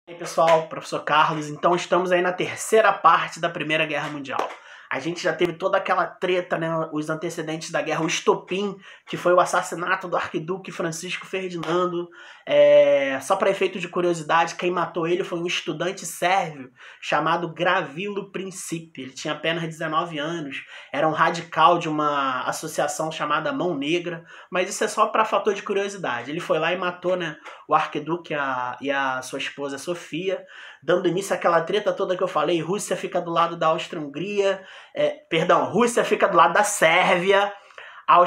E aí, pessoal, professor Carlos. Então estamos aí na terceira parte da Primeira Guerra Mundial. A gente já teve toda aquela treta, né, os antecedentes da guerra, o estopim, que foi o assassinato do arquiduque Francisco Ferdinando. Só para efeito de curiosidade, quem matou ele foi um estudante sérvio chamado Gravilo Princip. Ele tinha apenas 19 anos, era um radical de uma associação chamada Mão Negra, mas isso é só para fator de curiosidade. Ele foi lá e matou, né, o arquiduque e a sua esposa Sofia, dando início àquela treta toda que eu falei. Rússia fica do lado da Áustria-Hungria, Rússia fica do lado da Sérvia, a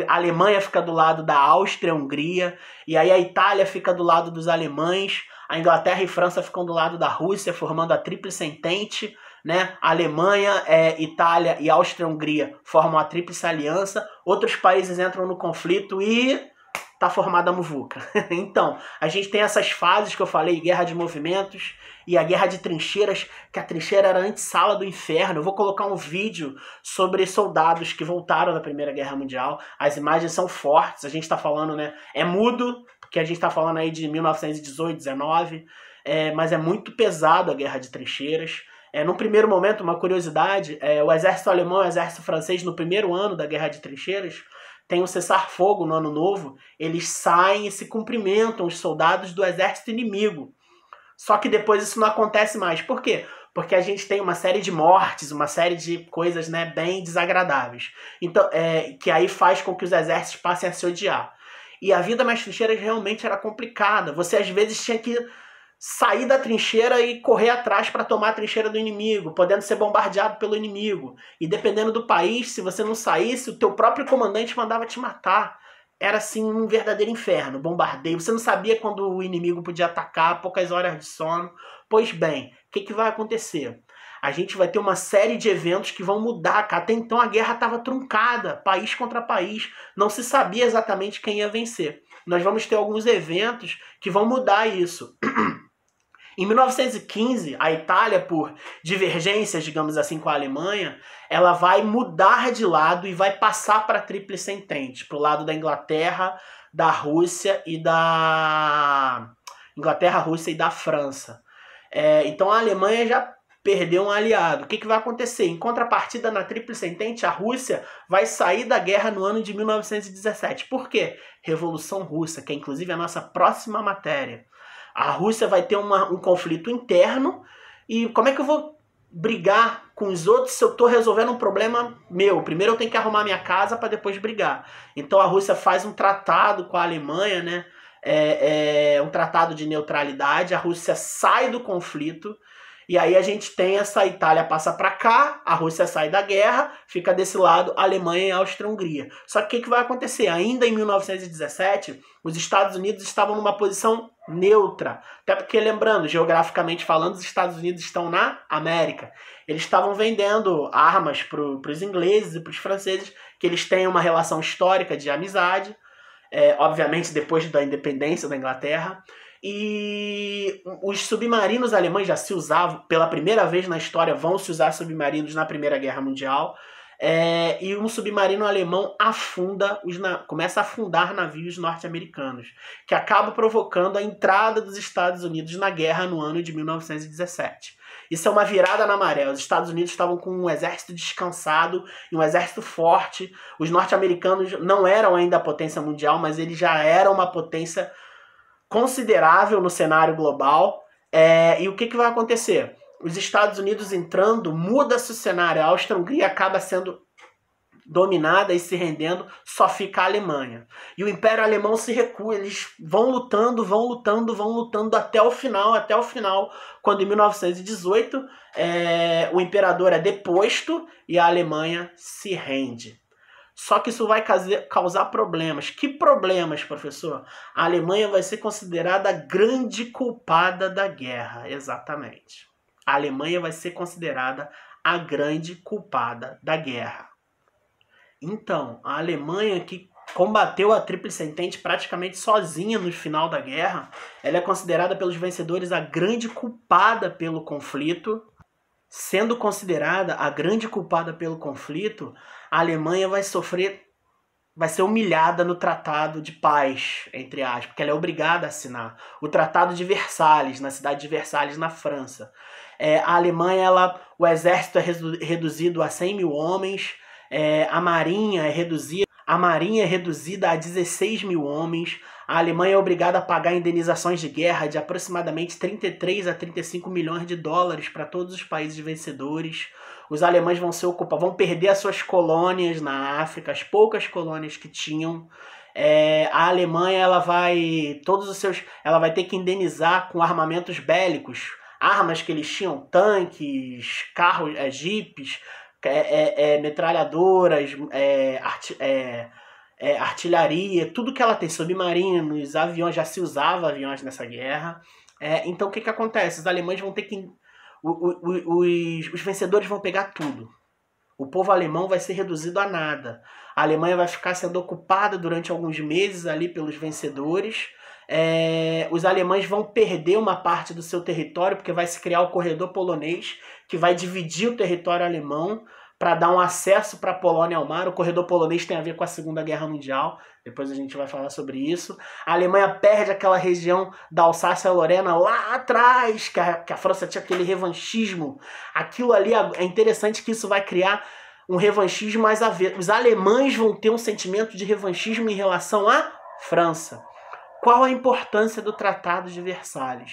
Alemanha fica do lado da Áustria-Hungria, e aí a Itália fica do lado dos alemães, a Inglaterra e França ficam do lado da Rússia, formando a Tríplice Entente, né? A Alemanha, Itália e Áustria-Hungria formam a Tríplice Aliança, outros países entram no conflito e tá formada a muvuca. Então, a gente tem essas fases que eu falei, guerra de movimentos e a guerra de trincheiras, que a trincheira era a antessala do inferno. Eu vou colocar um vídeo sobre soldados que voltaram da Primeira Guerra Mundial. As imagens são fortes, a gente tá falando, né, é mudo, porque a gente tá falando aí de 1918, 19, mas é muito pesado a guerra de trincheiras. Num primeiro momento, uma curiosidade, o exército alemão e o exército francês, no primeiro ano da guerra de trincheiras, tem um cessar-fogo no ano novo, eles saem e se cumprimentam, os soldados do exército inimigo. Só que depois isso não acontece mais. Por quê? Porque a gente tem uma série de mortes, uma série de coisas, né, bem desagradáveis. Então, que aí faz com que os exércitos passem a se odiar. E a vida nas trincheiras realmente era complicada. Você às vezes tinha que sair da trincheira e correr atrás para tomar a trincheira do inimigo, podendo ser bombardeado pelo inimigo. E dependendo do país, se você não saísse, o teu próprio comandante mandava te matar. Era assim um verdadeiro inferno, bombardeio. Você não sabia quando o inimigo podia atacar, poucas horas de sono. Pois bem, o que vai acontecer? A gente vai ter uma série de eventos que vão mudar. Até então a guerra estava truncada, país contra país. Não se sabia exatamente quem ia vencer. Nós vamos ter alguns eventos que vão mudar isso. Em 1915, a Itália, por divergências, digamos assim, com a Alemanha, ela vai mudar de lado e vai passar para a Tríplice Entente, para o lado da Inglaterra, da Rússia e da Rússia e da França. Então a Alemanha já perdeu um aliado. O que vai acontecer? Em contrapartida, na Tríplice Entente, a Rússia vai sair da guerra no ano de 1917. Por quê? Revolução Russa, que é inclusive a nossa próxima matéria. A Rússia vai ter um conflito interno, e como é que eu vou brigar com os outros se eu estou resolvendo um problema meu? Primeiro eu tenho que arrumar minha casa para depois brigar. Então a Rússia faz um tratado com a Alemanha, né? Um tratado de neutralidade, a Rússia sai do conflito, e aí a gente tem essa Itália passa para cá, a Rússia sai da guerra, fica desse lado a Alemanha e a Áustria-Hungria. Só que o que vai acontecer? Ainda em 1917, os Estados Unidos estavam numa posição neutra. Até porque, lembrando, geograficamente falando, os Estados Unidos estão na América. Eles estavam vendendo armas para os ingleses e para os franceses, que eles têm uma relação histórica de amizade, obviamente depois da independência da Inglaterra. E os submarinos alemães já se usavam, pela primeira vez na história vão se usar submarinos na Primeira Guerra Mundial, e um submarino alemão começa a afundar navios norte-americanos, que acaba provocando a entrada dos Estados Unidos na guerra no ano de 1917. Isso é uma virada na maré. Os Estados Unidos estavam com um exército descansado e um exército forte. Os norte-americanos não eram ainda a potência mundial, mas eles já eram uma potência considerável no cenário global. E o que vai acontecer? Os Estados Unidos entrando, muda-se o cenário. A Áustria-Hungria acaba sendo dominada e se rendendo, só fica a Alemanha. E o Império Alemão se recua, eles vão lutando até o final, quando em 1918 o imperador é deposto e a Alemanha se rende. Só que isso vai causar problemas. Que problemas, professor? A Alemanha vai ser considerada a grande culpada da guerra. Exatamente. A Alemanha vai ser considerada a grande culpada da guerra. Então, a Alemanha, que combateu a Tríplice Entente praticamente sozinha no final da guerra, ela é considerada pelos vencedores a grande culpada pelo conflito. Sendo considerada a grande culpada pelo conflito, a Alemanha vai sofrer vai ser humilhada no Tratado de Paz, entre aspas, porque ela é obrigada a assinar. O Tratado de Versalhes, na cidade de Versalhes, na França. A Alemanha, o exército é reduzido a 100 mil homens, a marinha é reduzida a 16 mil homens. A Alemanha é obrigada a pagar indenizações de guerra de aproximadamente 33 a 35 milhões de dólares para todos os países vencedores. Os alemães vão perder as suas colônias na África, as poucas colônias que tinham. A Alemanha ela vai ter que indenizar com armamentos bélicos, armas que eles tinham, tanques, carros, jipes, metralhadoras, artilharia, tudo que ela tem, submarinos, aviões, já se usava aviões nessa guerra. Então o que acontece? Os alemães vão ter que... Os vencedores vão pegar tudo. O povo alemão vai ser reduzido a nada. A Alemanha vai ficar sendo ocupada durante alguns meses ali pelos vencedores. Os alemães vão perder uma parte do seu território, porque vai se criar o corredor polonês, que vai dividir o território alemão para dar um acesso para a Polônia ao mar. O corredor polonês tem a ver com a Segunda Guerra Mundial, depois a gente vai falar sobre isso. A Alemanha perde aquela região da Alsácia-Lorena lá atrás, que a França tinha aquele revanchismo. Aquilo ali é interessante que isso vai criar um revanchismo mais a ver. Os alemães vão ter um sentimento de revanchismo em relação à França. Qual a importância do Tratado de Versalhes?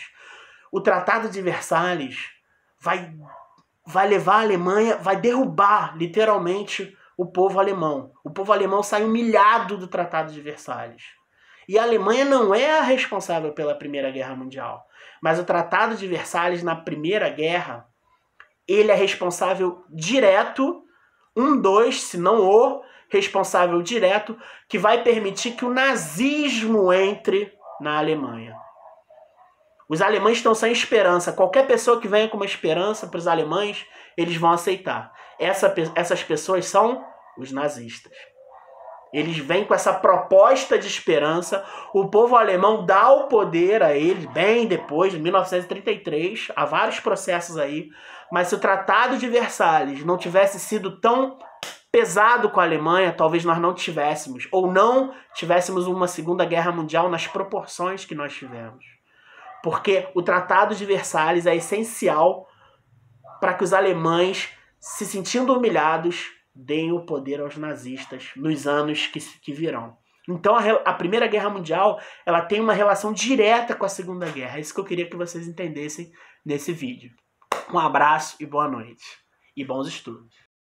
O Tratado de Versalhes vai levar a Alemanha, vai derrubar literalmente o povo alemão. O povo alemão sai humilhado do Tratado de Versalhes. E a Alemanha não é a responsável pela Primeira Guerra Mundial. Mas o Tratado de Versalhes, na Primeira Guerra, ele é responsável direto, se não o responsável direto, que vai permitir que o nazismo entre na Alemanha. Os alemães estão sem esperança. Qualquer pessoa que venha com uma esperança para os alemães, eles vão aceitar. Essas pessoas são os nazistas. Eles vêm com essa proposta de esperança. O povo alemão dá o poder a eles bem depois, de 1933. Há vários processos aí. Mas se o Tratado de Versalhes não tivesse sido tão pesado com a Alemanha, talvez nós não tivéssemos. Ou não tivéssemos uma Segunda Guerra Mundial nas proporções que nós tivemos. Porque o Tratado de Versalhes é essencial para que os alemães, se sentindo humilhados, deem o poder aos nazistas nos anos que virão. Então a Primeira Guerra Mundial ela tem uma relação direta com a Segunda Guerra. É isso que eu queria que vocês entendessem nesse vídeo. Um abraço e boa noite. E bons estudos.